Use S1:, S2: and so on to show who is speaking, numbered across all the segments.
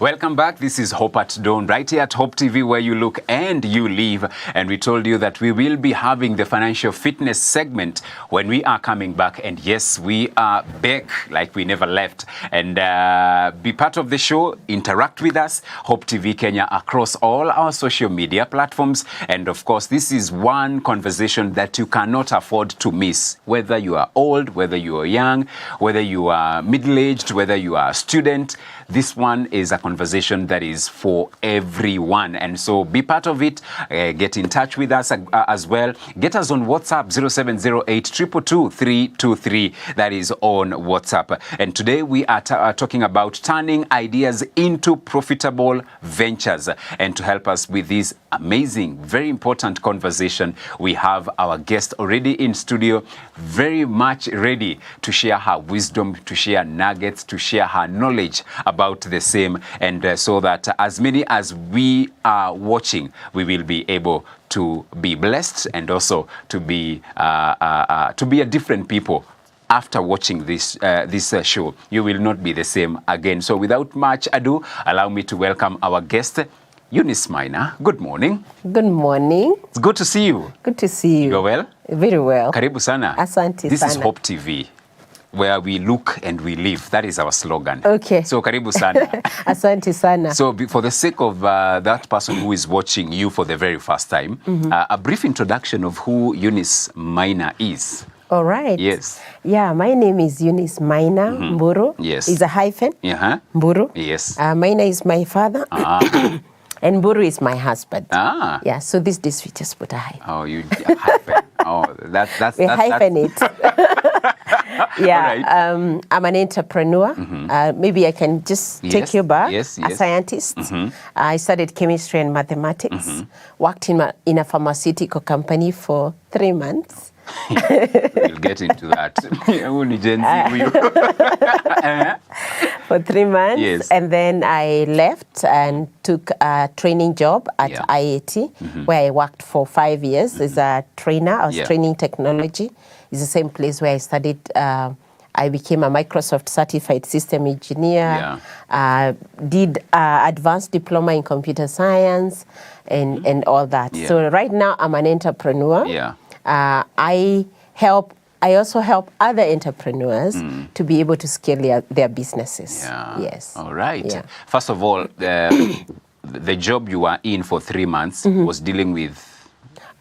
S1: Welcome back. This is Hope at Dawn, right here at Hope TV, where you look and you live. And we told you that we will be having the financial fitness segment when we are coming back. And yes, we are back like we never left. And be part of the show, interact with us, Hope TV Kenya, across all our social media platforms. And of course, this is one conversation that you cannot afford to miss, whether you are old, whether you are young, whether you are middle-aged, whether you are a student. This one is a conversation that is for everyone. And so be part of it. Get in touch with us as well. Get us on WhatsApp, 0708-222-323. That is on WhatsApp. And today we are talking about turning ideas into profitable ventures. And to help us with this amazing, very important conversation, we have our guest already in studio, very much ready to share her wisdom, to share nuggets, to share her knowledge about the same, and so that as many as we are watching, we will be able to be blessed and also to be a different people. After watching this show, you will not be the same again. So without much ado, allow me to welcome our guest, Eunice Maina. Good morning.
S2: Good morning.
S1: It's good to see you.
S2: Good to see you.
S1: You're well?
S2: Very well.
S1: Karibu sana.
S2: Asante
S1: This
S2: sana.
S1: is Hope TV, where we look and we live. That is our slogan.
S2: Okay.
S1: So karibu sana.
S2: Asante sana.
S1: So for the sake of that person who is watching you for the very first time, a brief introduction of who Eunice Maina is.
S2: All right.
S1: Yes.
S2: Yeah, my name is Eunice Maina Mburu.
S1: Yes.
S2: It's a hyphen. Mburu.
S1: Yes.
S2: Maina is my father. And Mburu is my husband. Yeah, so these days we just put a hyphen.
S1: Oh, you hyphen. Oh, that's
S2: we hyphen it. Yeah,
S1: right.
S2: I'm an entrepreneur. Maybe I can just take you back.
S1: Yes.
S2: A scientist. I studied chemistry and mathematics. Worked in a pharmaceutical company for 3 months.
S1: We'll get into that.
S2: For 3 months.
S1: Yes.
S2: And then I left and took a training job at IAT, where I worked for 5 years as a trainer. I was training technology. It's the same place where I studied. I became a Microsoft certified system engineer, did advanced diploma in computer science and all that. So right now I'm an entrepreneur. I also help other entrepreneurs to be able to scale their businesses. Yes.
S1: All right. First of all, the job you were in for 3 months was dealing with?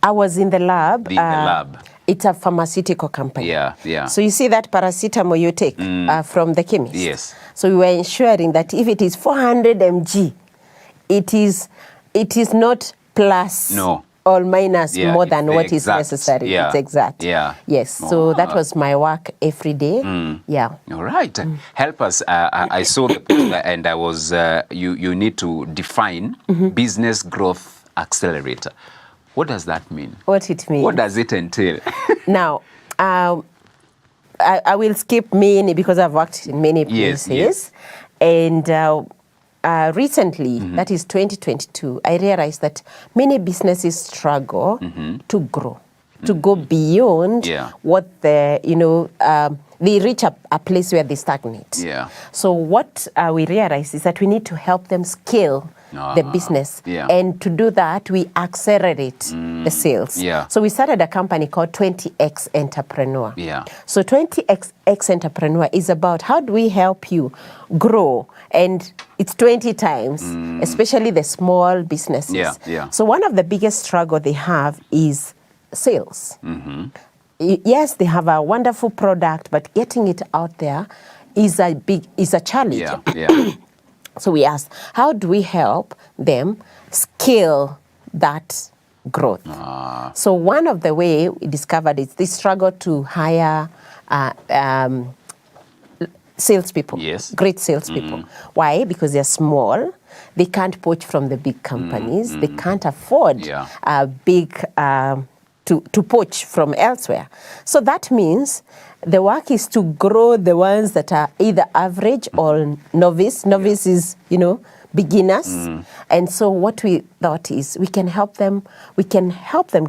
S2: I was in the lab.
S1: The lab.
S2: It's a pharmaceutical company.
S1: Yeah.
S2: So you see that paracetamol you take from the chemist?
S1: Yes.
S2: So we were ensuring that if it is 400 mg, it is not plus.
S1: No.
S2: Or minus more than what is
S1: exact.
S2: necessary. It's exact. Yes. So that was my work every day. Yeah.
S1: All right. Help us. I saw the poster and I was, you need to define business growth accelerator. What does that mean?
S2: What it means.
S1: What does it entail?
S2: Now, I will skip many because I've worked in many places.
S1: Yes.
S2: And recently, that is 2022, I realized that many businesses struggle to grow, to go beyond what they reach a place where they stagnate. So what we realized is that we need to help them scale the business. And to do that, we accelerate the sales. So we started a company called 20X Entrepreneur. So 20X Entrepreneur is about how do we help you grow, and it's 20 times, especially the small businesses. So one of the biggest struggle they have is sales. Yes, they have a wonderful product, but getting it out there is a challenge. So we asked, how do we help them scale that growth? So one of the way we discovered is they struggle to hire salespeople, great salespeople. Why? Because they're small. They can't poach from the big companies. They can't afford to poach from elsewhere. So that means the work is to grow the ones that are either average or novice. Novice is, beginners. And so what we thought is we can help them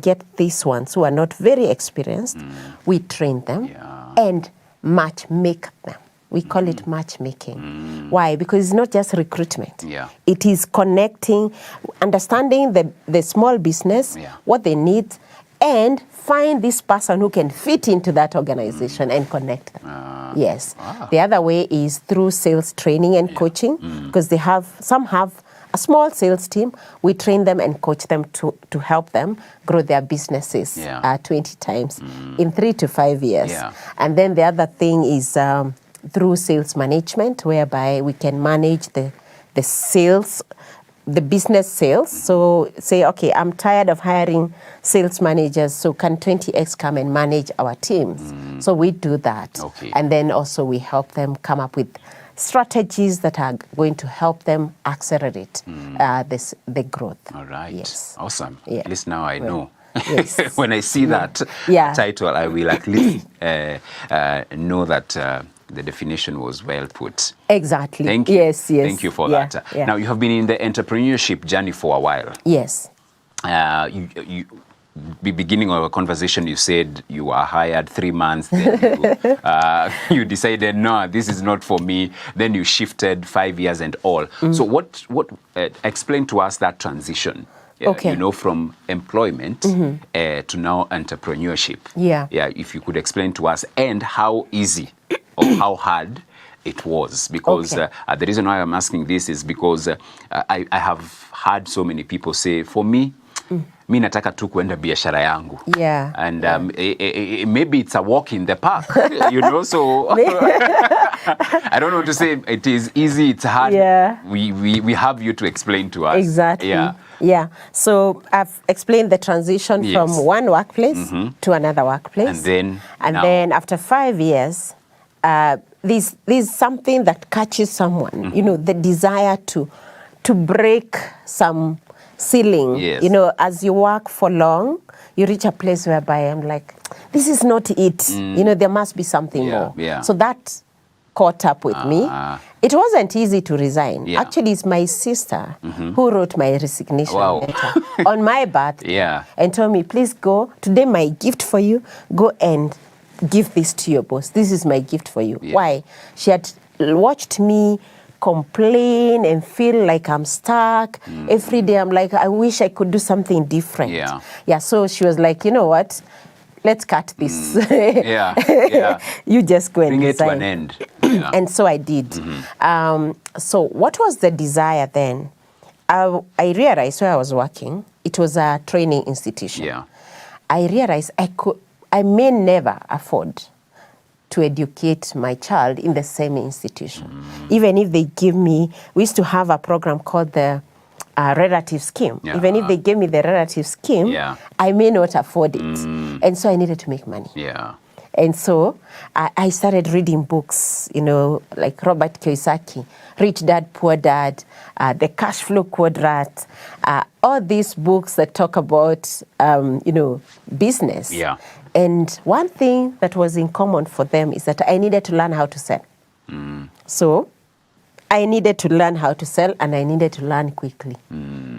S2: get these ones who are not very experienced. We train them and match make them. We call it matchmaking. Why? Because it's not just recruitment.
S1: Yeah.
S2: It is connecting, understanding the small business, what they need, and find this person who can fit into that organization and connect them. Yes. The other way is through sales training and coaching, because some have a small sales team. We train them and coach them to help them grow their businesses 20 times in 3 to 5 years. And then the other thing is through sales management, whereby we can manage the sales, the business sales. So say, okay, I'm tired of hiring sales managers, so can 20X come and manage our teams? So we do that. And then also we help them come up with strategies that are going to help them accelerate the growth.
S1: All right.
S2: Yes.
S1: Awesome.
S2: Yeah.
S1: At least now I know.
S2: Yes.
S1: When I see that title, I will at least know that the definition was well put.
S2: Exactly.
S1: Thank you.
S2: Yes.
S1: Thank you for that. Now, you have been in the entrepreneurship journey for a while.
S2: Yes.
S1: The beginning of our conversation, you said you were hired 3 months. Then you decided, no, this is not for me. Then you shifted 5 years and all. So what explain to us that transition? You know, from employment to now entrepreneurship. Yeah. If you could explain to us, and how easy or how hard it was, because the reason why I'm asking this is because I have heard so many people say, for me, mi nataka tu kuenda biashara yangu. And maybe it's a walk in the park, you know, so I don't want to say it is easy, it's hard. We have you to explain to us.
S2: Exactly. So I've explained the transition from one workplace to another workplace. And then after 5 years, there's something that catches someone, you know, the desire to break some ceiling. You know, as you work for long, you reach a place whereby I'm like, this is not it. You know, there must be something more. So that caught up with me. It wasn't easy to resign. Actually, it's my sister who wrote my resignation letter on my birthday and told me, please go. Today, my gift for you, go and give this to your boss. This is my gift for you. Why? She had watched me complain and feel like I'm stuck. Every day I'm like, I wish I could do something different. So she was like, you know what? Let's cut this. You just go and
S1: bring it to an end.
S2: And so I did. So what was the desire then? I realized where I was working, it was a training institution. I realized I may never afford to educate my child in the same institution. Even if they give me, we used to have a program called the relative scheme. Even if they gave me the relative scheme, I may not afford it. And so I needed to make money. And so I started reading books, you know, like Robert Kiyosaki, Rich Dad, Poor Dad, The Cash Flow Quadrant, all these books that talk about, you know, business. And one thing that was in common for them is that I needed to learn how to sell. So I needed to learn how to sell, and I needed to learn quickly.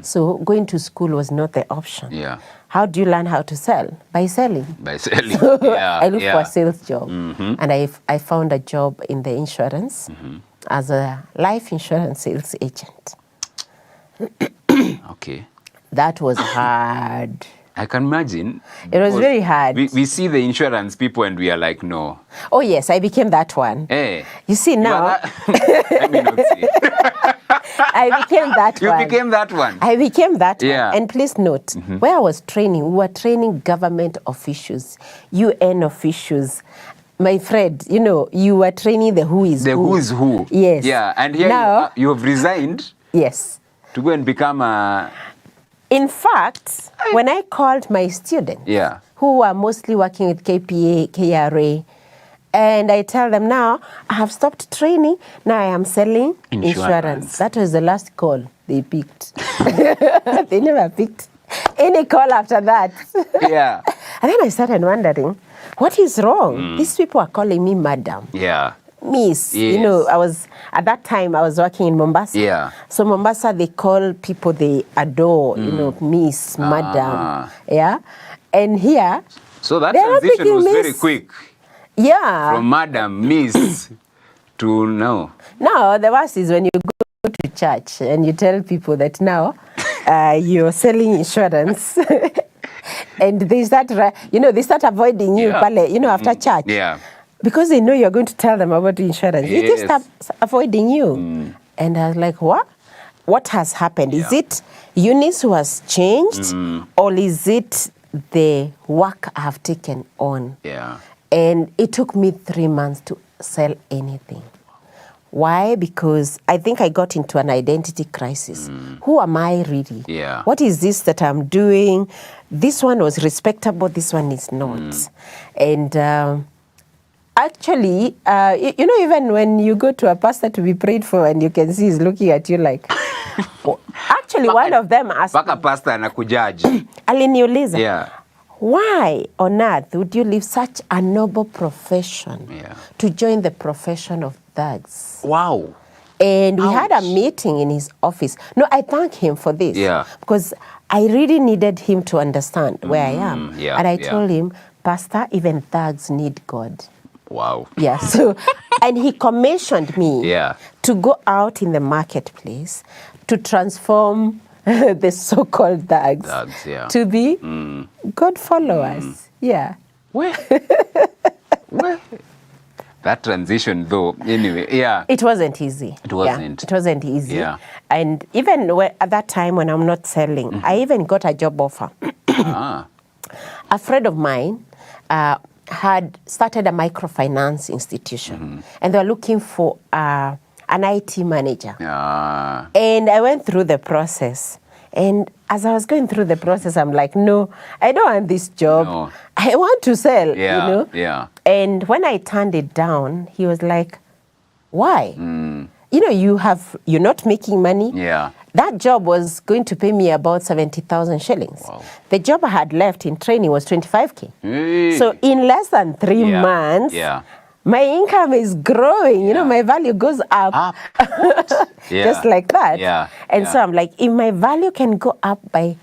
S2: So going to school was not the option. How do you learn how to sell? By selling.
S1: By selling.
S2: I looked for a sales job, and I found a job in the insurance as a life insurance sales agent. That was hard.
S1: I can imagine.
S2: It was very hard.
S1: We see the insurance people and we are like, no.
S2: Oh, yes, I became that one.
S1: Hey.
S2: You see now.
S1: Let me not see.
S2: I became that one.
S1: You became that one.
S2: I became that one. And please note, where I was training, we were training government officials, UN officials. My friend, you know, you were training the who is who.
S1: The who is who.
S2: Yes.
S1: And here now, you have resigned.
S2: Yes.
S1: To go and become a...
S2: In fact, when I called my students, who were mostly working with KPA, KRA, and I tell them now, I have stopped training, now I am selling insurance. That was the last call they picked. They never picked any call after that. And then I started wondering, what is wrong? These people are calling me madam. Miss, you know, at that time I was working in Mombasa. So Mombasa, they call people they adore, you know, Miss, Madam. And here,
S1: so that transition was very quick. From Madam, Miss to know.
S2: No, the worst is when you go to church and you tell people that now you're selling insurance. And they start, they start avoiding you, after church.
S1: Yeah.
S2: Because they know you're going to tell them about the insurance. They just start avoiding you. And I was like, what? What has happened? Is it Eunice who has changed? Or is it the work I have taken on?
S1: Yeah.
S2: And it took me 3 months to sell anything. Why? Because I think I got into an identity crisis. Who am I really?
S1: Yeah.
S2: What is this that I'm doing? This one was respectable, this one is not. And actually, even when you go to a pastor to be prayed for and you can see he's looking at you like... Actually, one of them asked me...
S1: Paka pastor anakujaji.
S2: Aliniuliza.
S1: Yeah.
S2: Why on earth would you leave such a noble profession to join the profession of thugs?
S1: Wow.
S2: And we had a meeting in his office. No, I thank him for this.
S1: Yeah.
S2: Because I really needed him to understand where I am.
S1: Yeah,
S2: and I told him, Pastor, even thugs need God.
S1: Wow.
S2: Yeah, so, and he commissioned me to go out in the marketplace to transform the so-called thugs to be God followers. Yeah.
S1: Well, that transition though, anyway,
S2: It wasn't ezy.
S1: It wasn't.
S2: Yeah, it wasn't easy.
S1: Yeah.
S2: And even at that time when I'm not selling, I even got a job offer. A friend of mine had started a microfinance institution, and they were looking for an IT manager. And I went through the process. And as I was going through the process, I'm like, no, I don't want this job.
S1: No.
S2: I want to sell,
S1: Yeah.
S2: And when I turned it down, he was like, why? You're not making money.
S1: Yeah.
S2: That job was going to pay me about 70,000 shillings.
S1: Wow.
S2: The job I had left in training was 25K.
S1: Hey.
S2: So in less than 3 months, my income is growing. My value goes up. Just like that.
S1: Yeah.
S2: And so I'm like, if my value can go up by,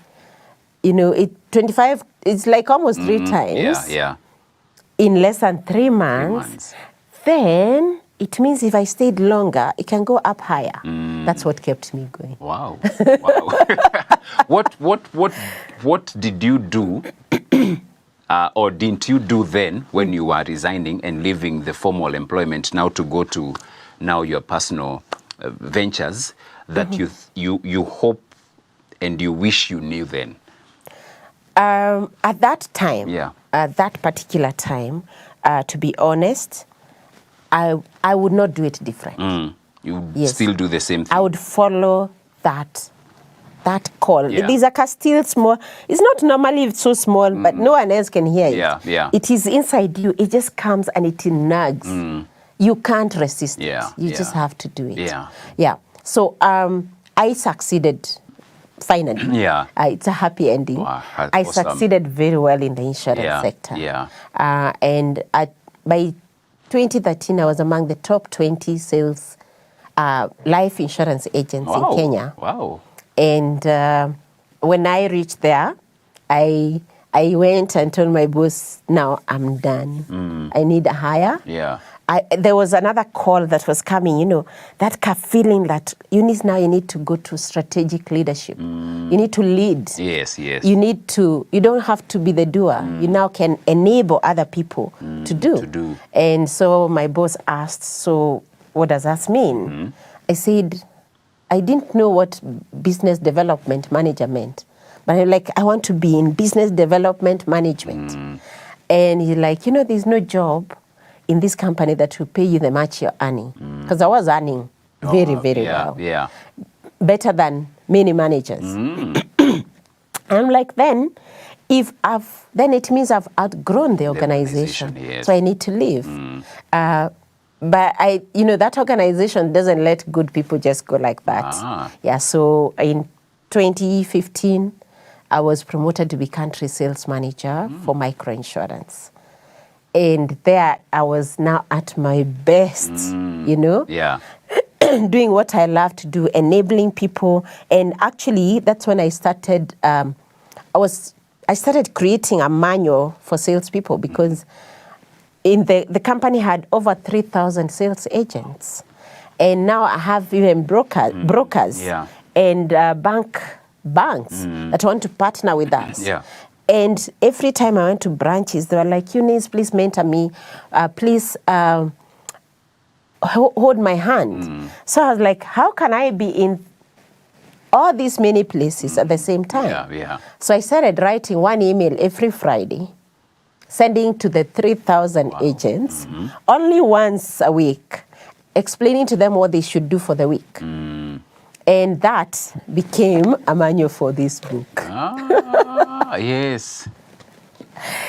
S2: 25, it's like almost 3 times. In less than 3 months, then it means if I stayed longer, it can go up higher. That's what kept me going.
S1: Wow. What did you do or didn't you do then when you were resigning and leaving the formal employment now to go to now your personal ventures that you hope and you wish you knew then?
S2: At that time, at that particular time, to be honest, I would not do it different.
S1: You still do the same thing?
S2: I would follow that call. These are still small. It's not normally so small, but no one else can hear it. It is inside you. It just comes and it nags. You can't resist it. You just have to do it. So I succeeded finally. It's a happy ending.
S1: Wow,
S2: I succeeded very well in the insurance sector. And by 2013, I was among the top 20 sales life insurance agents in Kenya.
S1: Wow.
S2: And when I reached there, I went and told my boss, now I'm done. I need a hire. There was another call that was coming, that feeling that Eunice, now you need to go to strategic leadership. You need to lead.
S1: Yes.
S2: You don't have to be the doer. You now can enable other people to do. And so my boss asked, so what does that mean? I said, I didn't know what business development manager meant. But I'm like, I want to be in business development management. And he's like, there's no job in this company that will pay you the much you're earning. Because I was earning very well. Better than many managers. I'm like, then it means I've outgrown the organization. So I need to leave. But that organization doesn't let good people just go like that. So in 2015, I was promoted to be country sales manager for microinsurance. And there I was now at my best, doing what I love to do, enabling people. And actually, that's when I started, I started creating a manual for salespeople because the company had over 3,000 sales agents. And now I have even brokers and banks that want to partner with us.
S1: Yeah.
S2: And every time I went to branches, they were like, Eunice, please mentor me. Please hold my hand. So I was like, how can I be in all these many places at the same time? So I started writing one email every Friday, sending to the 3,000 agents, only once a week, explaining to them what they should do for the week. And that became a manual for this book.
S1: Yes.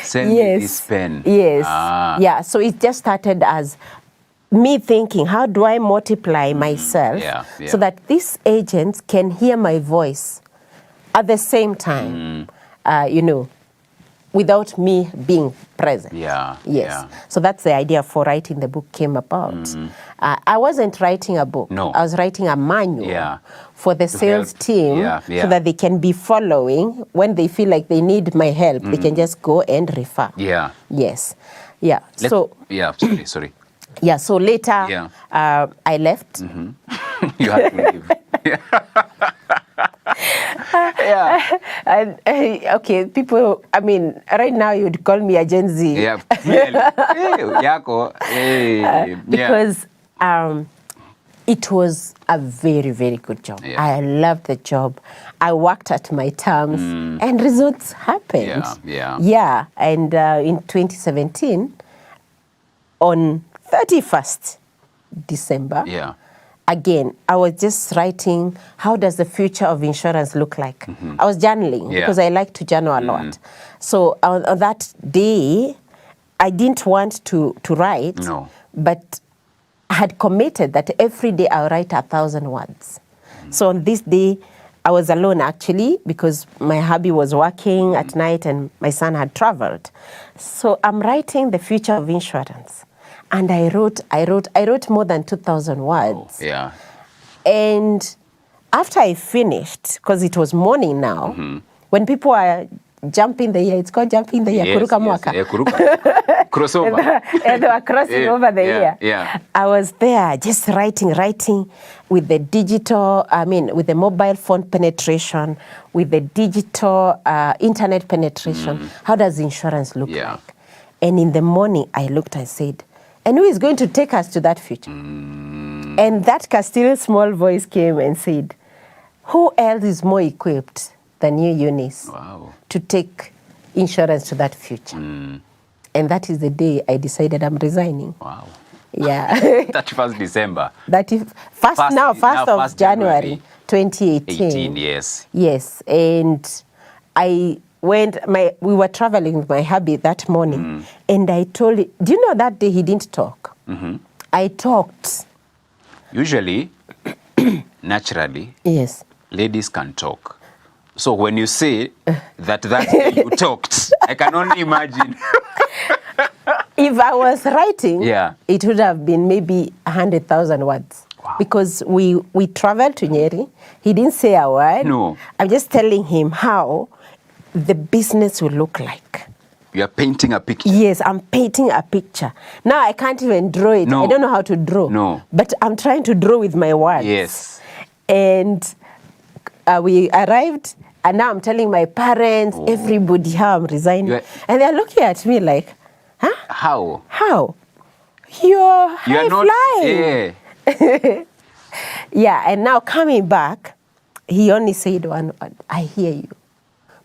S1: Send me this pen.
S2: Yes. Yeah, so it just started as me thinking, how do I multiply myself so that these agents can hear my voice at the same time, without me being present. So that's the idea for writing the book came about. I wasn't writing a book.
S1: No.
S2: I was writing a manual for the sales team so that they can be following. When they feel like they need my help, they can just go and refer. Yes. Yeah.
S1: Sorry.
S2: Yeah, so later I left.
S1: You had to leave.
S2: Okay, people, I mean, right now you'd call me a Gen Z. Because it was a very, very good job. I loved the job. I worked at my terms and results happened. And in 2017, on 31st December, again, I was just writing, how does the future of insurance look like? I was journaling because I like to journal a lot. So on that day, I didn't want to write, but I had committed that every day I'll write 1,000 words. So on this day, I was alone actually because my hubby was working at night and my son had traveled. So I'm writing the future of insurance. And I wrote more than 2,000 words. And after I finished, because it was morning now, when people are jumping the year, it's called jumping the year, kuruka mwaka.
S1: Crossover.
S2: And they were crossing over the year. I was there just writing with the digital, with the mobile phone penetration, with the digital internet penetration. How does insurance look like? And in the morning, I looked and said, and who is going to take us to that future? And that Castile small voice came and said, who else is more equipped than you, Eunice, to take insurance to that future? And that is the day I decided I'm resigning. Yeah.
S1: 31st December.
S2: That is first of January 2018. Yes. And we were traveling with my hubby that morning, and I told him, do you know that day he didn't talk? I talked.
S1: Usually, naturally, ladies can talk. So when you say that day you talked, I can only imagine.
S2: If I was writing, it would have been maybe 100,000 words. Because we traveled to Nyeri. He didn't say a word.
S1: No.
S2: I'm just telling him how the business will look like.
S1: You are painting a picture.
S2: Yes, I'm painting a picture. Now I can't even draw it. I don't know how to draw. But I'm trying to draw with my words. And we arrived, and now I'm telling my parents, everybody, how I'm resigning. And they're looking at me like, huh? How? You're high flying. And now coming back, he only said one word, I hear you.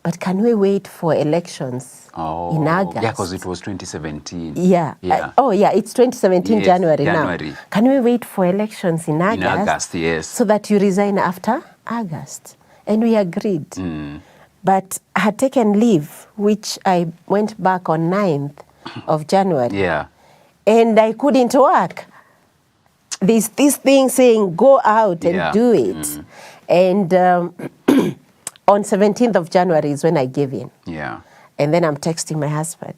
S2: But can we wait for elections in August?
S1: Yeah, because it was 2017.
S2: It's 2017 January now. Can we wait for elections in August?
S1: In August,
S2: so that you resign after August? And we agreed. But I had taken leave, which I went back on 9th of January. And I couldn't work. There's this thing saying, go out and do it. And on 17th of January is when I gave in. And then I'm texting my husband.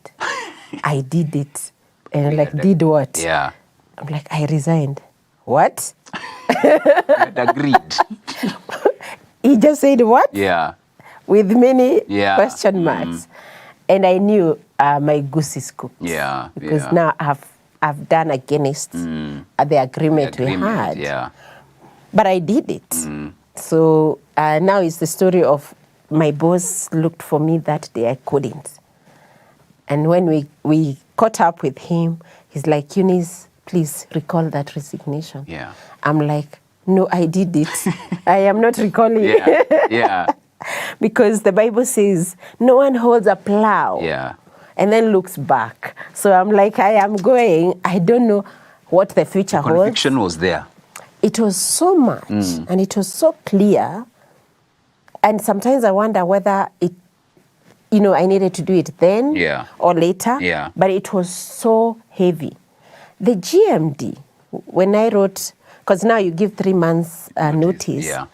S2: I did it. And I'm like, did what? I'm like, I resigned. What?
S1: I'd agreed.
S2: He just said, what?
S1: Yeah.
S2: With many question marks. And I knew my goose is cooked.
S1: Yeah.
S2: Because now I've done against the agreement we had.
S1: Yeah.
S2: But I did it. So now it's the story of my boss looked for me that day, I couldn't. And when we caught up with him, he's like, Eunice, please recall that resignation.
S1: Yeah.
S2: I'm like, no, I did it. I am not recalling
S1: Yeah. Yeah.
S2: Because the Bible says no one holds a plow and then looks back. So I'm like, I am going. I don't know what the future holds.
S1: Conviction was there.
S2: It was so much and it was so clear. And sometimes I wonder whether I needed to do it then or later.
S1: Yeah.
S2: But it was so heavy. The GMD, when I wrote, because now you give 3 months notice.
S1: Yeah.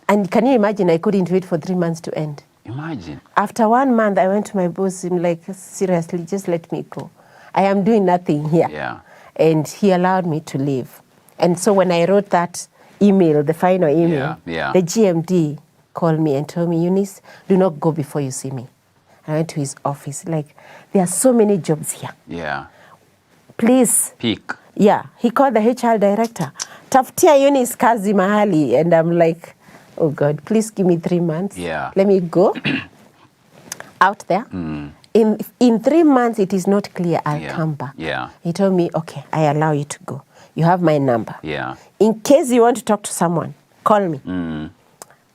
S2: And can you imagine I couldn't wait for 3 months to end?
S1: Imagine.
S2: After 1 month, I went to my boss. I'm like, seriously, just let me go. I am doing nothing here.
S1: Yeah.
S2: And he allowed me to leave. And so when I wrote that email, the final email, the GMD called me and told me, Eunice, do not go before you see me. I went to his office. Like, there are so many jobs here.
S1: Yeah.
S2: Please.
S1: Pick.
S2: Yeah. He called the HR director. Tafutia Eunice kazi mahali. And I'm like, oh God, please give me 3 months.
S1: Yeah.
S2: Let me go out there. In 3 months, it is not clear, I'll come back.
S1: Yeah.
S2: He told me, okay, I allow you to go. You have my number.
S1: Yeah.
S2: In case you want to talk to someone, call me.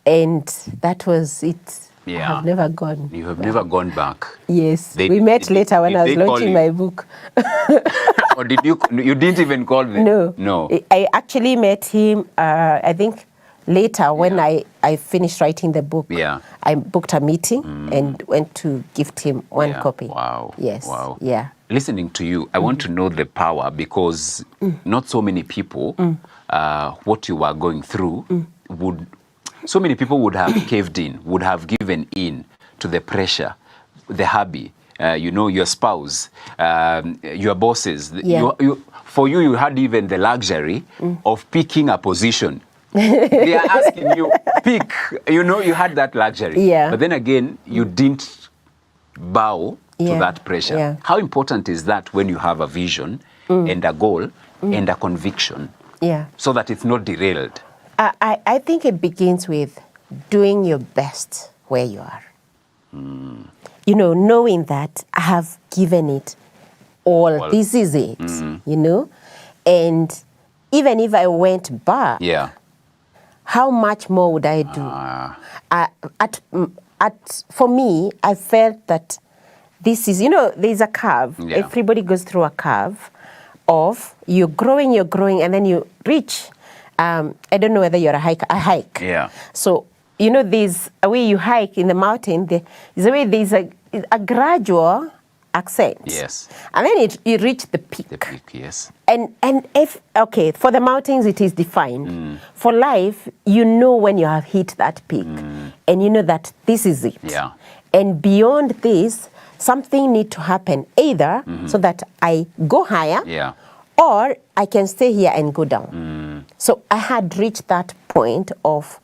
S2: And that was it.
S1: Yeah.
S2: I have never gone.
S1: You have never gone back.
S2: Yes. We met later when I was launching my book.
S1: Or did you didn't even call them?
S2: No. I actually met him, I think, later when I finished writing the book.
S1: Yeah.
S2: I booked a meeting and went to gift him one copy.
S1: Wow.
S2: Yes.
S1: Wow.
S2: Yeah.
S1: Listening to you, I want to know the power, because not so many people, what you are going through, so many people would have caved in, would have given in to the pressure, the hubby, your spouse, your bosses. For you had even the luxury of picking a position. They are asking you, pick. You had that luxury.
S2: Yeah.
S1: But then again, you didn't bow to that pressure.
S2: Yeah.
S1: How important is that when you have a vision and a goal and a conviction, so that it's not derailed?
S2: I think it begins with doing your best where you are. Knowing that I have given it all. This is it, And even if I went back, how much more would I do? For me, I felt that this is, there's a curve.
S1: Yeah.
S2: Everybody goes through a curve of you're growing, and then you reach, I don't know whether you're a hike.
S1: Yeah.
S2: So, there's a way you hike in the mountain, there's a way there's a gradual ascent.
S1: Yes.
S2: And then you reach the peak.
S1: The peak, yes.
S2: And for the mountains, it is defined. For life, when you have hit that peak, and you know that this is it.
S1: Yeah.
S2: And beyond this, something needs to happen, either so that I go higher, or I can stay here and go down. So I had reached that point of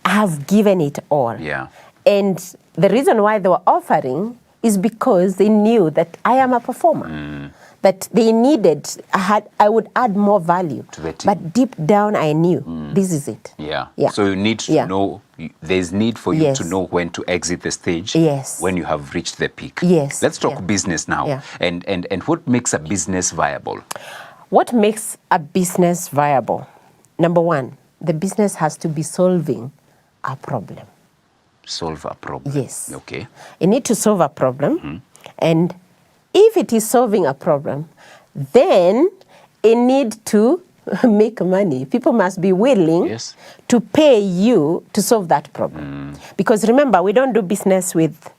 S2: I have given it all.
S1: Yeah.
S2: And the reason why they were offering is because they knew that I am a performer. That they needed, I would add more value.
S1: To the team.
S2: But deep down, I knew this is it.
S1: Yeah.
S2: Yeah.
S1: So you need to know, there's need for you to know when to exit the stage.
S2: Yes.
S1: When you have reached the peak.
S2: Yes.
S1: Let's talk business now.
S2: Yeah.
S1: And what makes a business viable?
S2: What makes a business viable? Number one, the business has to be solving a problem.
S1: Solve a problem.
S2: Yes.
S1: Okay.
S2: You need to solve a problem. And if it is solving a problem, then it needs to make money. People must be willing to pay you to solve that problem. Because remember, we don't do business with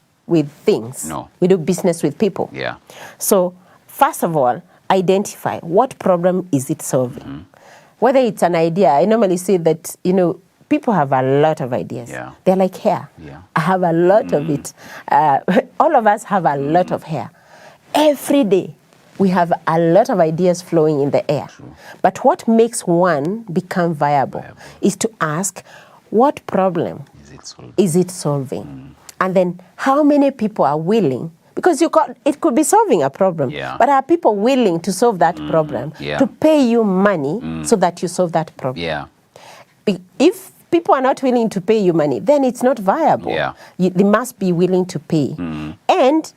S2: things.
S1: No.
S2: We do business with people.
S1: Yeah.
S2: So first of all, identify what problem is it solving. Whether it's an idea, I normally say that, people have a lot of ideas.
S1: Yeah.
S2: They're like hair.
S1: Yeah.
S2: I have a lot of it. All of us have a lot of hair. Every day, we have a lot of ideas flowing in the air.
S1: True.
S2: But what makes one become viable is to ask, what problem is it solving? And then how many people are willing? Because it could be solving a problem, but are people willing to solve that problem, to pay you money so that you solve that problem? If people are not willing to pay you money, then it's not viable. They must be willing to pay. And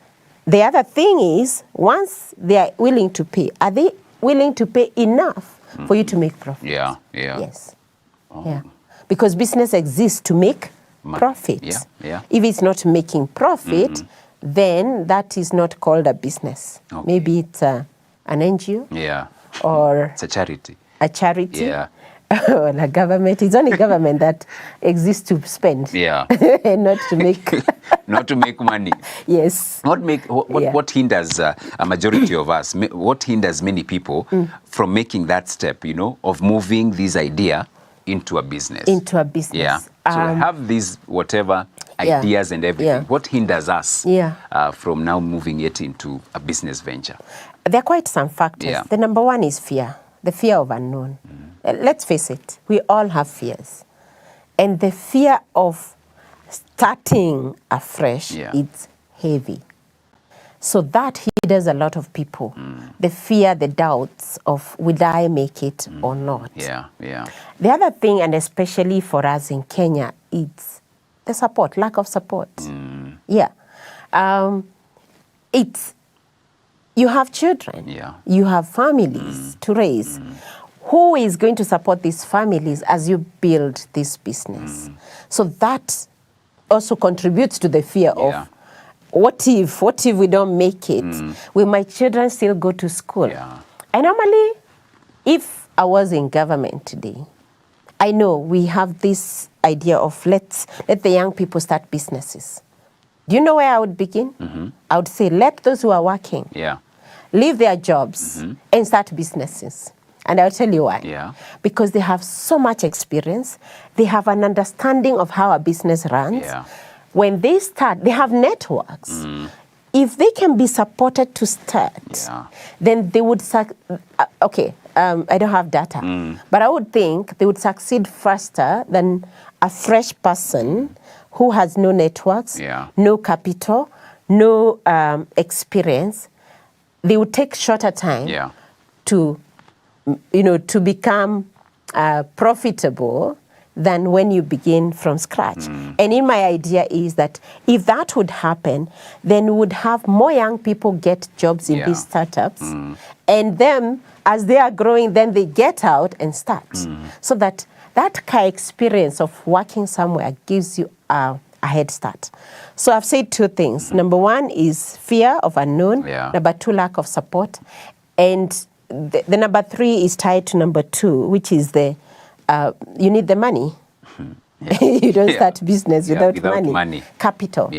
S2: the other thing is, once they are willing to pay, are they willing to pay enough for you to make profit? Yes. Because business exists to make profit. If it's not making profit, then that is not called a business. Maybe it's an NGO. Or
S1: it's a charity.
S2: A charity. Or a government. It's only government that exists to spend. And not to make
S1: not to make money.
S2: Yes.
S1: What hinders a majority of us, what hinders many people from making that step, of moving this idea into a business?
S2: Into a business.
S1: So I have these whatever ideas and everything. What hinders us from now moving it into a business venture?
S2: There are quite some factors. The number one is fear, the fear of unknown. Let's face it, we all have fears. And the fear of starting afresh, it's heavy. So that hinders a lot of people. The fear, the doubts of, will I make it or not? The other thing, and especially for us in Kenya, it's the support, lack of support. It's, you have children, you have families to raise. Who is going to support these families as you build this business? So that also contributes to the fear of, what if we don't make it? Will my children still go to school? And normally, if I was in government today, I know we have this idea of let the young people start businesses. Do you know where I would begin? I would say, let those who are working leave their jobs and start businesses. And I'll tell you why. Because they have so much experience. They have an understanding of how a business runs. When they start, they have networks. If they can be supported to start, then they would, I don't have data, but I would think they would succeed faster than a fresh person who has no networks, no capital, no experience. They would take shorter time to become profitable than when you begin from scratch. And in my idea is that if that would happen, then we would have more young people get jobs in these startups. And them, as they are growing, then they get out and start. So that experience of working somewhere gives you a head start. So I've said two things. Number one is fear of unknown. Number two, lack of support. And the number three is tied to number two, which is you need the money. You don't start business without money. Capital.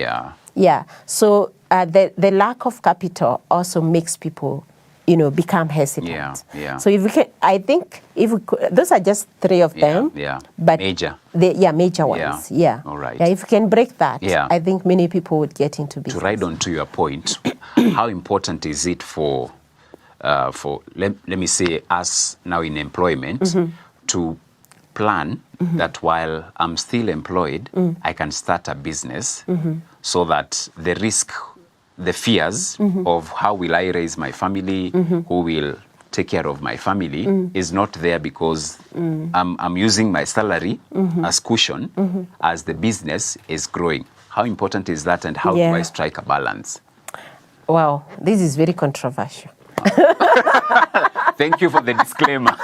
S2: So the lack of capital also makes people, become hesitant. So if we can, I think if we could, those are just three of them. But
S1: major.
S2: Major ones.
S1: All right.
S2: If we can break that, I think many people would get into business.
S1: To ride on to your point, how important is it for let me say us now in employment to plan that while I'm still employed, I can start a business so that the risk, the fears of how will I raise my family, who will take care of my family is not there because I'm using my salary as cushion as the business is growing. How important is that and how do I strike a balance?
S2: Wow, this is very controversial.
S1: Thank you for the disclaimer.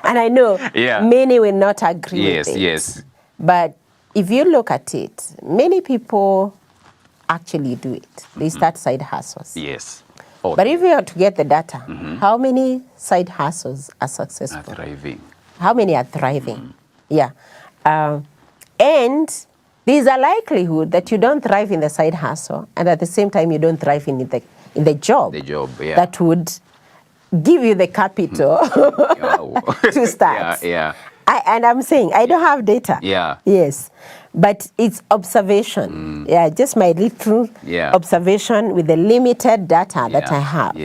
S2: And I know many will not agree with it. But if you look at it, many people actually do it. They start side hustles. But if you are to get the data, how many side hustles are successful?
S1: Are thriving.
S2: How many are thriving? And there's a likelihood that you don't thrive in the side hustle and at the same time you don't thrive in the job. That would give you the capital to start. And I'm saying, I don't have data. Yes. But it's observation. Just my little observation with the limited data that I have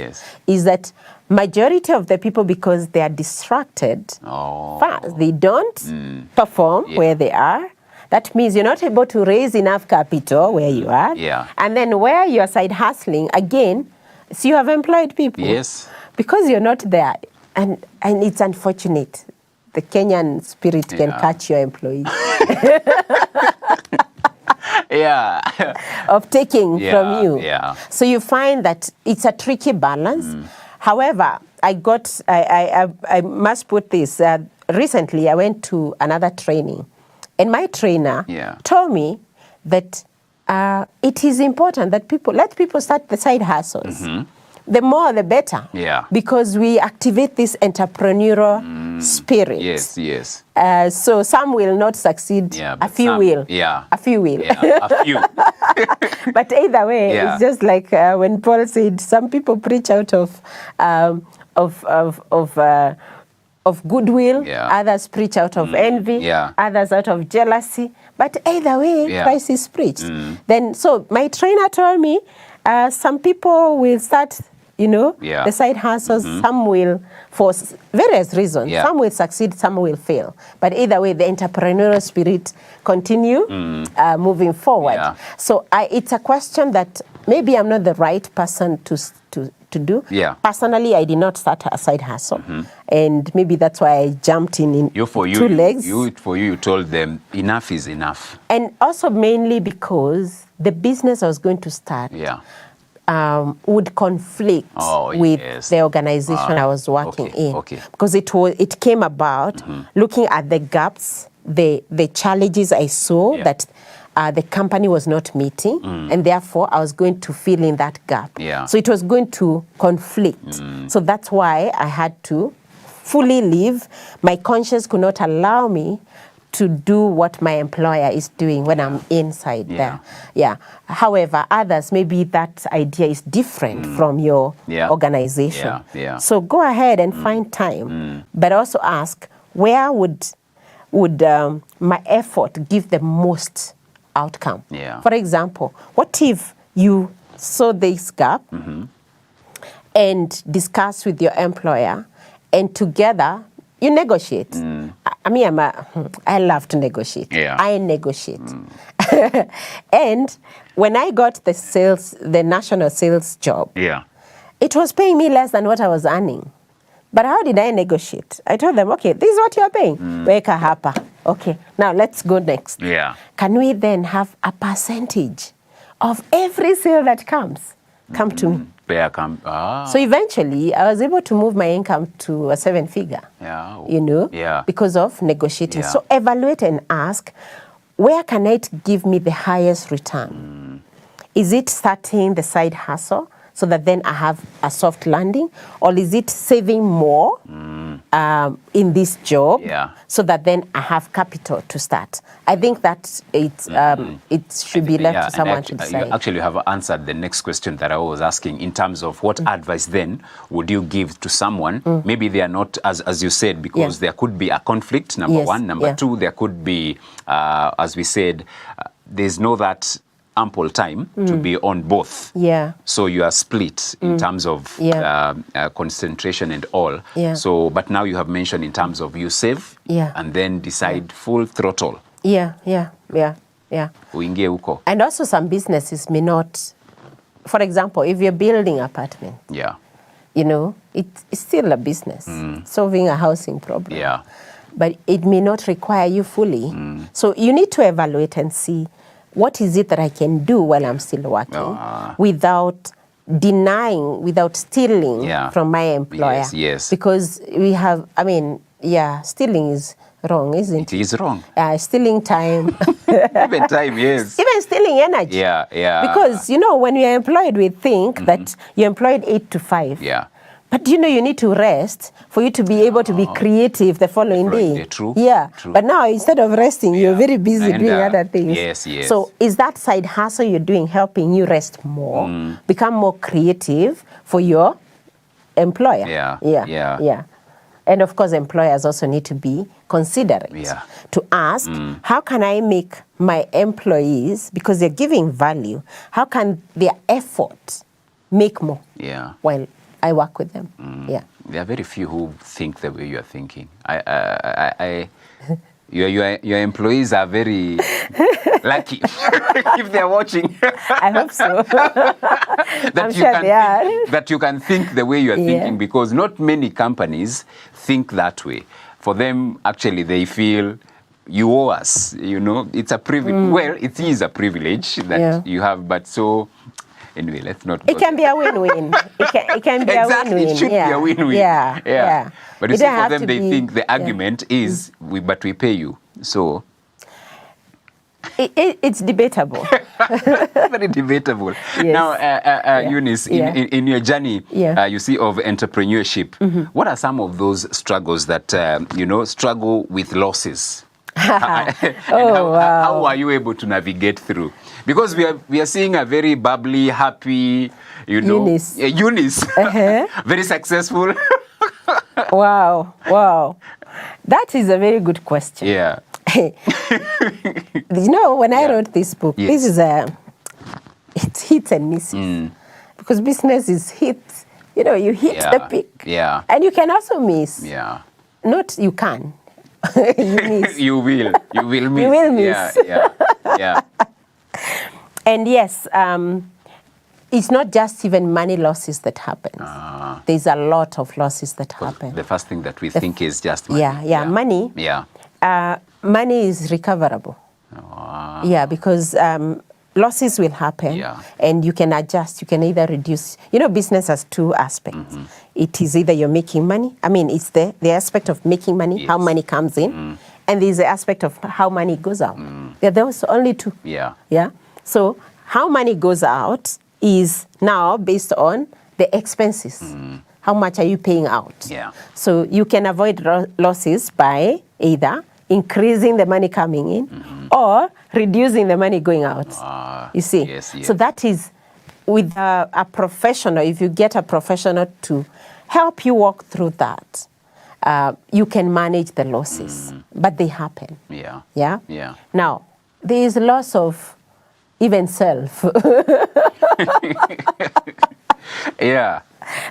S2: is that majority of the people, because they are distracted, fast, they don't perform where they are. that means you're not able to raise enough capital where you are.
S1: Yeah.
S2: And then where you're side hustling, again, so you have employed people.
S1: Yes.
S2: Because you're not there. And it's unfortunate. The Kenyan spirit can catch your employees.
S1: Yeah.
S2: Of taking from you.
S1: Yeah.
S2: So you find that it's a tricky balance. However, I must put this, recently I went to another training, and my trainer told me that it is important that let people start the side hustles. The more, the better.
S1: Yeah.
S2: Because we activate this entrepreneurial spirit.
S1: Yes, yes.
S2: So some will not succeed.
S1: Yeah,
S2: a few will.
S1: Yeah.
S2: A few will.
S1: Yeah, a few.
S2: But either way, it's just like when Paul said, some people preach out of goodwill. Others preach out of envy. Others out of jealousy. But either way, Christ is preached. Then, so my trainer told me, some people will start, the side hustles. Some will, for various reasons. Some will succeed, some will fail. But either way, the entrepreneurial spirit continue moving forward. So it's a question that maybe I'm not the right person to do. Personally, I did not start a side hustle. And maybe that's why I jumped in two legs.
S1: You told them enough is enough.
S2: And also mainly because the business I was going to start would conflict with the organization I was working in. Because it came about looking at the gaps, the challenges I saw that the company was not meeting, and therefore I was going to fill in that gap. So it was going to conflict. So that's why I had to fully leave. My conscience could not allow me to do what my employer is doing when I'm inside there. However, others, maybe that idea is different from your organization. So go ahead and find time, but also ask, where would my effort give the most outcome? For example, what if you saw this gap and discuss with your employer, and together you negotiate? I love to negotiate. I negotiate. And when I got the national sales job, it was paying me less than what I was earning. But how did I negotiate? I told them, okay, this is what you're paying. Weka hapa. Okay, now let's go next. Can we then have a percentage of every sale that come to me? So eventually, I was able to move my income to a 7-figure, because of negotiating. So evaluate and ask, where can it give me the highest return? Is it starting the side hustle so that then I have a soft landing? Or is it saving more in this job so that then I have capital to start? I think that it should be left to someone to decide.
S1: You actually have answered the next question that I was asking in terms of what advice then would you give to someone? Maybe they are not, as you said, because there could be a conflict, number one. Number two, there could be, as we said, there's no that ample time to be on both. So you are split in terms of concentration and all. So, but now you have mentioned in terms of you save and then decide full throttle. Uingie huko.
S2: And also some businesses may not, for example, if you're building apartment, it's still a business, solving a housing problem. But it may not require you fully. So you need to evaluate and see, what is it that I can do while I'm still working without denying, without stealing from my employer? Because we have, stealing is wrong, isn't it?
S1: It is wrong.
S2: Stealing time.
S1: Even time, yes.
S2: Even stealing energy. Because, when you're employed, we think that you're employed 8 to 5. But you need to rest for you to be able to be creative the following day.
S1: True.
S2: But now instead of resting, you're very busy doing other things.
S1: Yes.
S2: So is that side hustle you're doing helping you rest more, become more creative for your employer? And of course, employers also need to be considerate to ask, how can I make my employees, because they're giving value, how can their effort make more while I work with them?
S1: There are very few who think the way you are thinking. Your employees are very lucky if they're watching.
S2: I hope so.
S1: That you can think the way you are thinking, because not many companies think that way. For them, actually, they feel you owe us. It's a privilege. Well, it is a privilege that you have, but so. Anyway, let's not.
S2: It can be a win-win. It can be
S1: exactly.
S2: a win-win.
S1: It should be a win-win.
S2: Yeah.
S1: But you see, for them, they think the argument is, but we pay you. So.
S2: It's debatable.
S1: Very debatable. Yes. Now, Eunice, in your journey, you see, of entrepreneurship, what are some of those struggles that, struggle with losses? How are you able to navigate through? Because we are seeing a very bubbly, happy,
S2: Eunice.
S1: Eunice. Very successful.
S2: Wow. That is a very good question.
S1: Yeah.
S2: When I wrote this book, this is it's hits and misses. Because business is hits. You hit the peak.
S1: Yeah.
S2: And you can also miss.
S1: Yeah.
S2: Not you can. You miss.
S1: You will miss.
S2: You will miss.
S1: Yeah.
S2: And yes, it's not just even money losses that happens. There's a lot of losses that happen.
S1: The first thing that we think is just money.
S2: Money.
S1: Yeah.
S2: Money is recoverable. Yeah, because losses will happen, and you can adjust. You can either reduce. Business has two aspects. It is either you're making money. I mean, it's the aspect of making money, how money comes in, and there's the aspect of how money goes out. There are those only two. Yeah. So how money goes out is now based on the expenses. How much are you paying out?
S1: Yeah.
S2: So you can avoid losses by either increasing the money coming in or reducing the money going out. You see?
S1: Yes.
S2: So that is with a professional. If you get a professional to help you walk through that, you can manage the losses. But they happen.
S1: Yeah.
S2: Now, there is loss of even self.
S1: Yeah.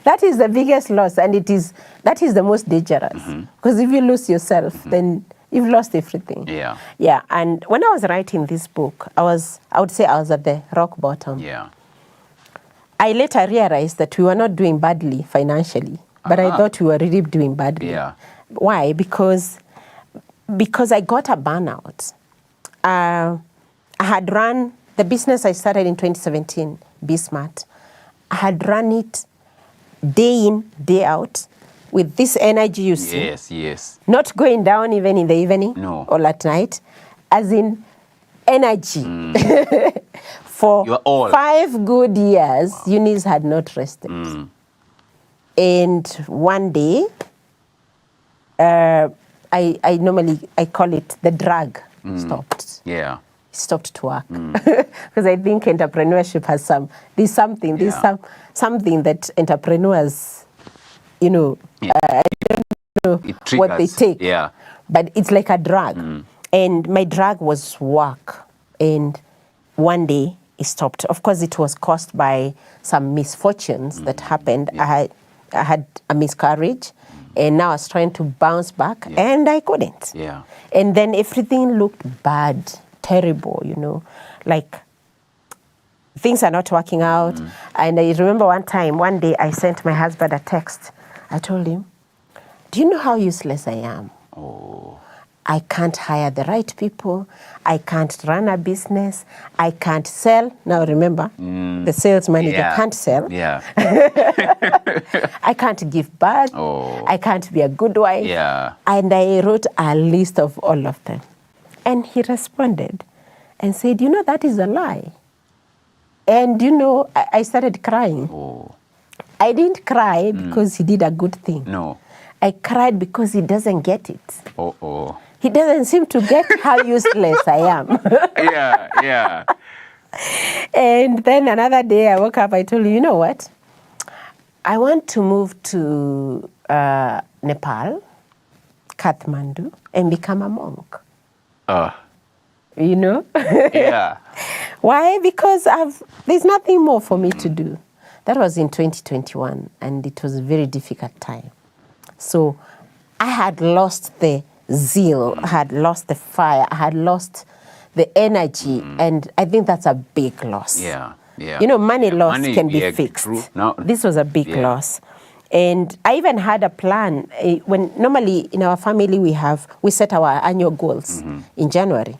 S2: That is the biggest loss, and that is the most dangerous. Because if you lose yourself, then you've lost everything. Yeah. And when I was writing this book, I would say I was at the rock bottom.
S1: Yeah.
S2: I later realized that we were not doing badly financially, but I thought we were really doing badly.
S1: Yeah.
S2: Why? Because I got a burnout. I had run the business I started in 2017, Be Smart. I had run it day in, day out, with this energy you see.
S1: Yes.
S2: Not going down even in the evening or at night, as in energy. For 5 good years, Eunice had not rested. And one day, I call it the drug stopped.
S1: Yeah.
S2: Stopped to work. Because I think entrepreneurship has something that entrepreneurs, I don't know what they take.
S1: Yeah.
S2: But it's like a drug. And my drug was work. And one day it stopped. Of course, it was caused by some misfortunes that happened. I had a miscarriage. And now I was trying to bounce back. And I couldn't.
S1: Yeah.
S2: And then everything looked bad. Terrible, like things are not working out. And I remember one day I sent my husband a text. I told him, do you know how useless I am? I can't hire the right people. I can't run a business. I can't sell. Now remember, the sales manager can't sell.
S1: Yeah.
S2: I can't give birth. I can't be a good wife.
S1: Yeah.
S2: And I wrote a list of all of them. And he responded and said, that is a lie. And, I started crying. I didn't cry because he did a good thing.
S1: No.
S2: I cried because he doesn't get it. He doesn't seem to get how useless I am.
S1: Yeah.
S2: And then another day I woke up, I told him, you know what? I want to move to Nepal, Kathmandu, and become a monk.
S1: Yeah.
S2: Why? Because there's nothing more for me to do. That was in 2021, and it was a very difficult time. So I had lost the zeal, I had lost the fire, I had lost the energy, and I think that's a big loss.
S1: Yeah.
S2: Money loss can be fixed.
S1: True. No.
S2: This was a big loss. And I even had a plan. When normally in our family we set our annual goals in January.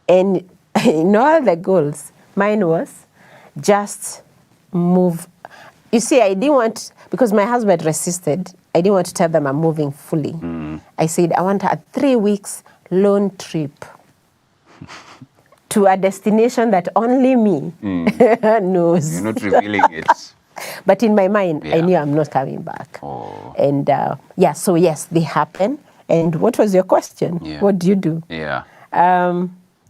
S2: And in all the goals, mine was just move. You see, I didn't want, because my husband resisted, I didn't want to tell them I'm moving fully. I said, I want a 3 weeks lone trip to a destination that only me knows.
S1: You're not revealing it.
S2: But in my mind, I knew I'm not coming back.
S1: Oh.
S2: And so yes, they happen. And what was your question?
S1: Yeah.
S2: What do you do?
S1: Yeah.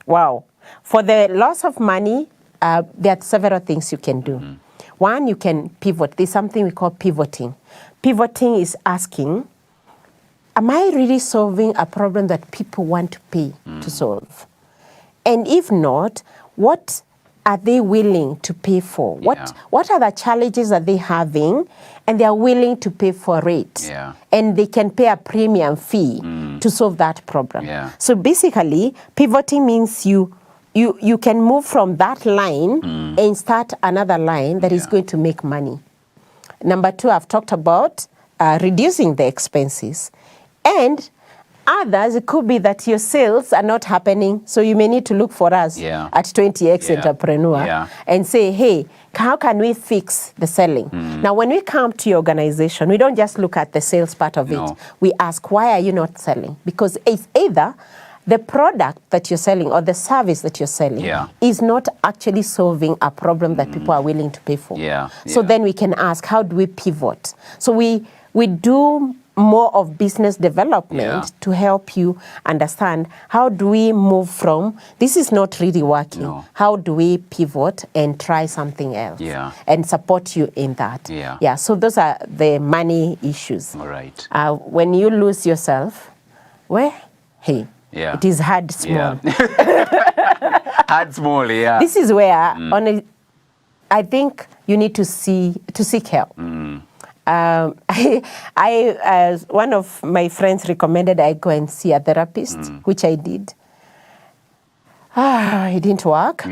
S2: Wow. For the loss of money, there are several things you can do. One, you can pivot. There's something we call pivoting. Pivoting is asking, am I really solving a problem that people want to pay to solve? And if not, what are they willing to pay for? What are the challenges that they're having, and they are willing to pay for it?
S1: Yeah.
S2: And they can pay a premium fee to solve that problem.
S1: Yeah.
S2: So basically, pivoting means you can move from that line and start another line that is going to make money. Number 2, I've talked about reducing the expenses. And others, it could be that your sales are not happening, so you may need to look for us at 20X Entrepreneur and say, hey, how can we fix the selling? Now, when we come to your organization, we don't just look at the sales part of it. We ask, why are you not selling? Because it's either the product that you're selling or the service that you're selling is not actually solving a problem that people are willing to pay for. So then we can ask, how do we pivot? So we do more of business development to help you understand, how do we move from, this is not really working, how do we pivot and try something else and support you in that. So those are the money issues.
S1: All right.
S2: When you lose yourself, it is hard small.
S1: Hard small,
S2: This is where I think you need to seek help. One of my friends recommended I go and see a therapist, which I did. It didn't work.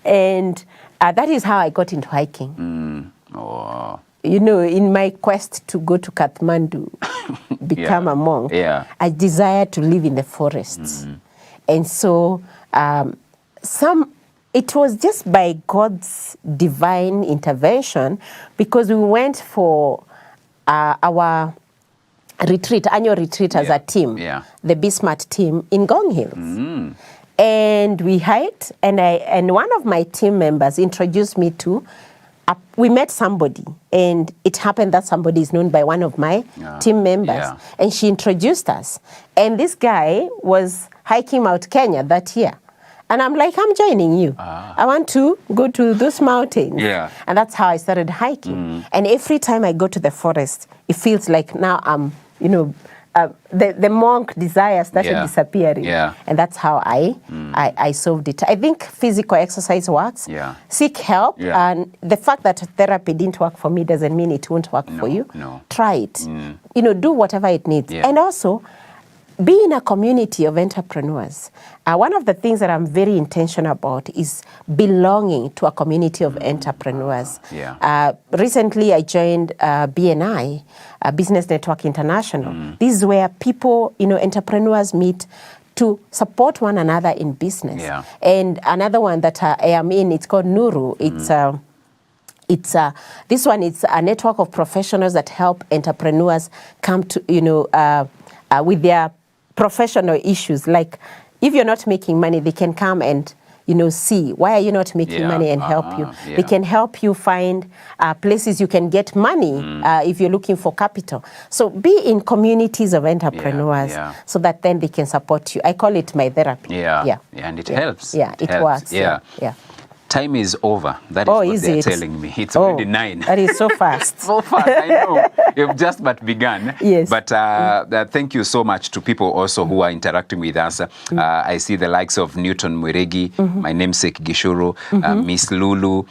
S2: And that is how I got into hiking. In my quest to go to Kathmandu, become a monk, I desired to live in the forests. And so it was just by God's divine intervention, because we went for our annual retreat as a team, the Bismarck team in Gong Hills. And we hiked, and one of my team members introduced me to, we met somebody, and it happened that somebody is known by one of my team members, and she introduced us. And this guy was hiking Mount Kenya that year. And I'm like, I'm joining you. I want to go to those mountains. And that's how I started hiking. And every time I go to the forest, it feels like now I'm, the monk desire started disappearing. And that's how I solved it. I think physical exercise works. Seek help. And the fact that therapy didn't work for me doesn't mean it won't work for you. Try it. Do whatever it needs. And also, be in a community of entrepreneurs. One of the things that I'm very intentional about is belonging to a community of entrepreneurs. Recently, I joined BNI, Business Network International. This is where people, entrepreneurs meet to support one another in business. And another one that I am in, it's called Nuru. This one is a network of professionals that help entrepreneurs come to, with their professional issues. Like, if you're not making money, they can come and see why are you not making money and help you. They can help you find places you can get money if you're looking for capital. So be in communities of entrepreneurs so that then they can support you. I call it my therapy.
S1: And it helps.
S2: It works.
S1: Time is over. That is what they're telling me. It's already 9.
S2: That is so fast.
S1: So fast, I know. You've just but begun.
S2: Yes.
S1: But thank you so much to people also who are interacting with us. I see the likes of Newton Mwiregi, my namesake Gishuru, Miss Lulu,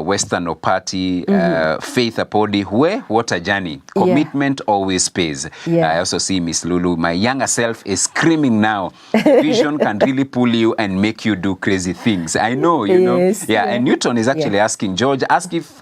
S1: Western Opati, Faith Apodi. What a journey. Commitment always pays. I also see Miss Lulu. My younger self is screaming now. Vision can really pull you and make you do crazy things. I know, you know. Yeah, and Newton is actually asking George, ask if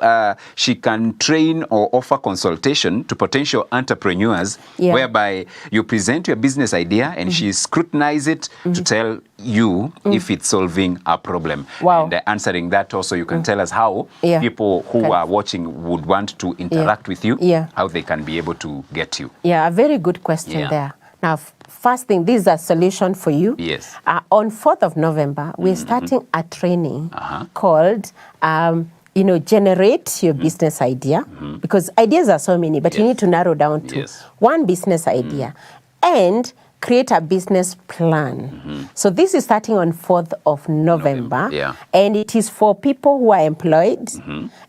S1: she can train or offer consultation to potential entrepreneurs, whereby you present your business idea and she scrutinizes it to tell you if it's solving a problem.
S2: Wow.
S1: And answering that also, you can tell us how people who are watching would want to interact with you, how they can be able to get you.
S2: Yeah, a very good question there. Now, first thing, this is a solution for you.
S1: Yes.
S2: On 4th of November, we're starting a training called, generate your business idea. Because ideas are so many, but you need to narrow down to one business idea and create a business plan. So this is starting on 4th of November. And it is for people who are employed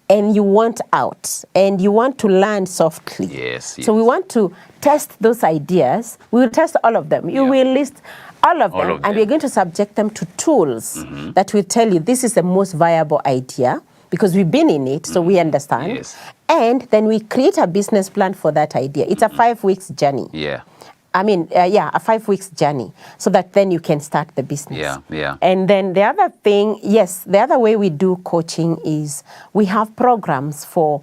S2: and you want out and you want to learn softly. So we want to test those ideas. We will test all of them. You will list all of them, and we're going to subject them to tools that will tell you this is the most viable idea because we've been in it, so we understand. And then we create a business plan for that idea. It's a 5 weeks journey. A 5 weeks journey, so that then you can start the business. And then the other thing, the other way we do coaching is we have programs for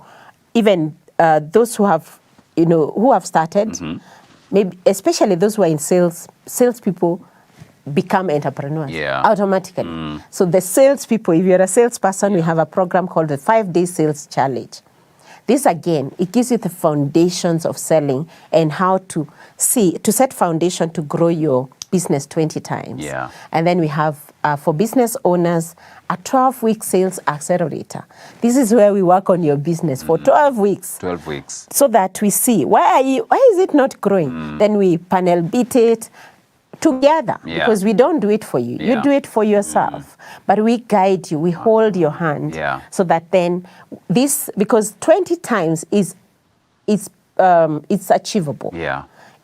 S2: even those who have, who have started, maybe especially those who are in sales. Salespeople become entrepreneurs automatically. So the salespeople, if you're a salesperson, we have a program called the 5-Day Sales Challenge. This again, it gives you the foundations of selling and how to set foundation to grow your business 20 times. And then we have, for business owners, a 12-week sales accelerator. This is where we work on your business for 12 weeks.
S1: 12 weeks.
S2: So that we see, why is it not growing? Then we panel beat it together, because we don't do it for you. You do it for yourself. But we guide you, we hold your hand, so that then because 20 times is it's achievable.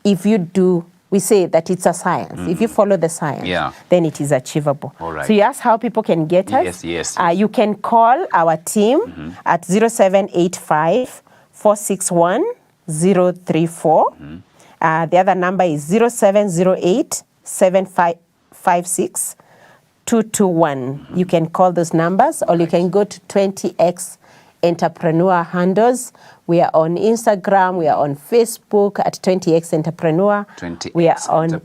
S2: If you do, we say that it's a science. If you follow the science, then it is achievable. So you ask how people can get us. You can call our team at 0785 461 034. The other number is 0708 7556 221. You can call those numbers, or you can go to 20X Entrepreneur handles. We are on Instagram, we are on Facebook at 20X Entrepreneur.
S1: 20X
S2: we are on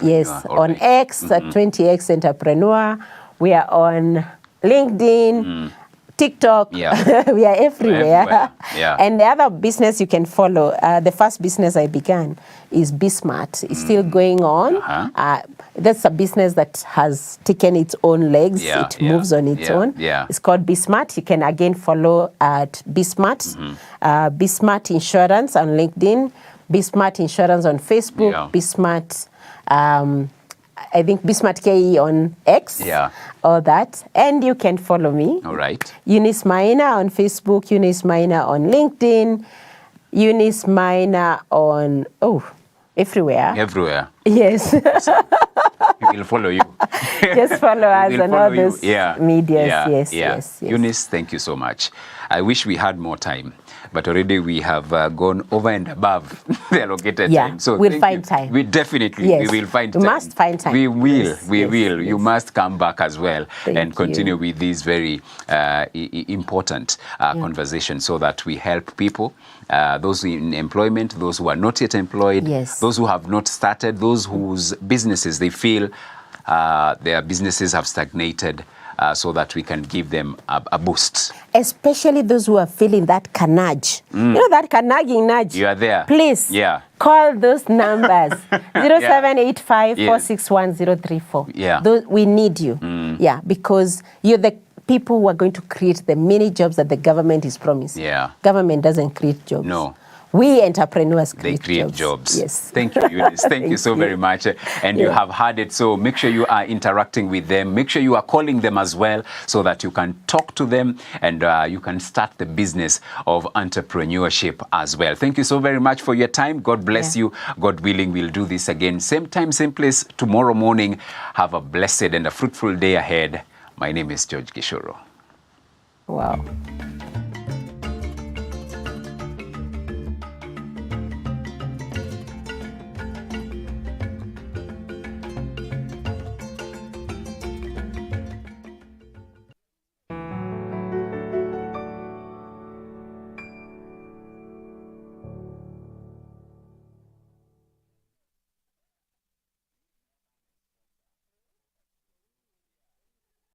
S2: on X at 20X Entrepreneur. We are on LinkedIn. TikTok, we are everywhere. And the other business you can follow, the first business I began is BeSmart. It's still going on. That's a business that has taken its own legs. It moves on its own. It's called BeSmart. You can again follow at BeSmart. BeSmart Insurance on LinkedIn, BeSmart Insurance on Facebook, BeSmart, I think BeSmart KE on X, all that. And you can follow me.
S1: All right.
S2: Eunice Maina on Facebook, Eunice Maina on LinkedIn, Eunice Maina on, everywhere.
S1: Everywhere.
S2: Yes.
S1: We will follow you.
S2: Just follow us on all those medias. Yes.
S1: Eunice, thank you so much. I wish we had more time, but already we have gone over and above the allocated time. So
S2: we'll find time.
S1: We definitely we will find time.
S2: We must find time.
S1: We will. We will. You must come back as well and continue with these very important conversations, so that we help people, those in employment, those who are not yet employed, those who have not started, those whose businesses they feel their businesses have stagnated, so that we can give them a boost.
S2: Especially those who are feeling that nudge. You know, that nagging nudge.
S1: You are there.
S2: Please call those numbers. 0785 461 034. We need you. Because you're the people who are going to create the many jobs that the government is promising. Government doesn't create jobs.
S1: No.
S2: We entrepreneurs create
S1: they create jobs.
S2: Yes.
S1: Thank you, Eunice. Thank you so very much. And you have heard it. So make sure you are interacting with them. Make sure you are calling them as well so that you can talk to them and you can start the business of entrepreneurship as well. Thank you so very much for your time. God bless you. God willing, we'll do this again. Same time, same place tomorrow morning. Have a blessed and a fruitful day ahead. My name is George Gishoro.
S2: Wow.